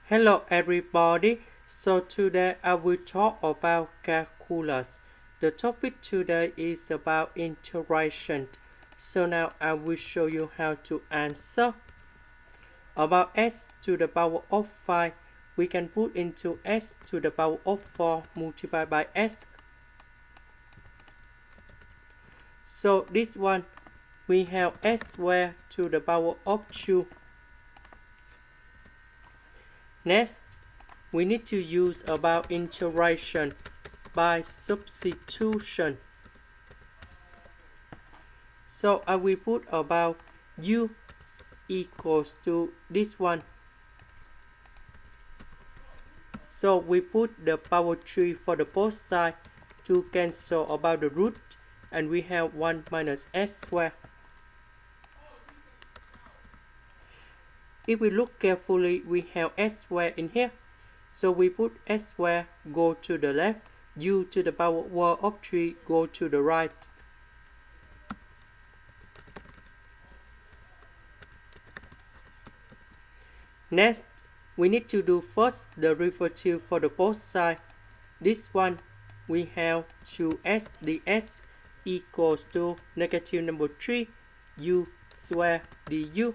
Hello everybody, so today I will talk about calculus. The topic today is about integration. So now I will show you how to answer. About s to the power of 5, we can put into s to the power of 4 multiplied by s. So this one, we have s squared to the power of 2. Next, we need to use about integration by substitution. So I will put about u equals to this one. So we put the power 3 for the both sides to cancel about the root, and we have 1 minus s squared. If we look carefully, we have s squared in here. So we put s squared go to the left, u to the power of 3 go to the right. Next, we need to do first the derivative for the both sides. This one, we have 2s ds equals to negative number 3 u squared du.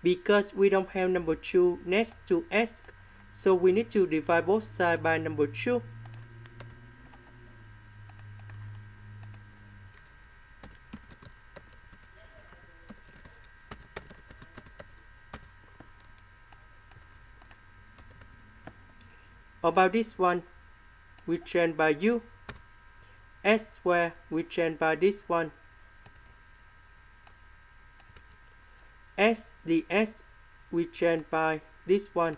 Because we don't have number 2 next to s, so we need to divide both sides by number 2. About this one, we change by u. S squared, we change by this one. S ds, we change by this one.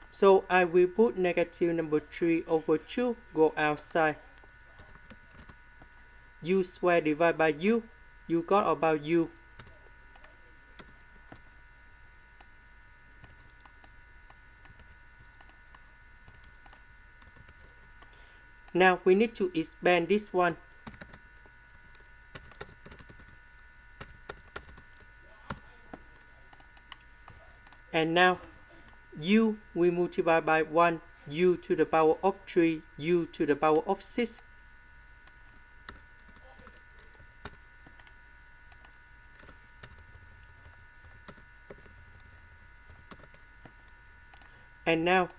So I will put negative number 3 over 2 go outside. U squared divided by u, you got about u. Now we need to expand this one. And now u we multiply by 1, u to the power of 3, u to the power of 6. And now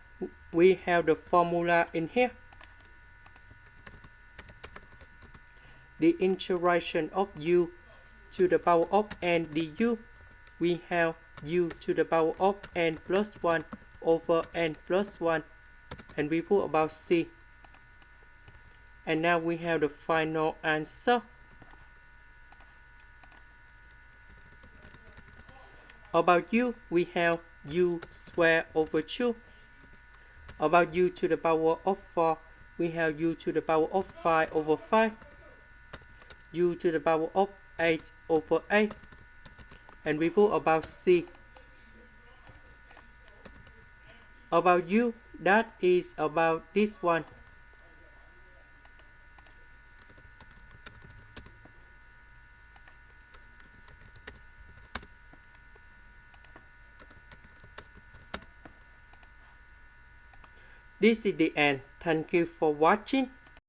we have the formula in here. The integration of u to the power of n du, we have u to the power of n plus 1 over n plus 1, and we put about c. And now we have the final answer. About u, we have u squared over 2. About u to the power of 4, we have u to the power of 5 over 5. U to the power of 8 over 8, and we put about c. About u, that is about this one. This is the end. Thank you for watching.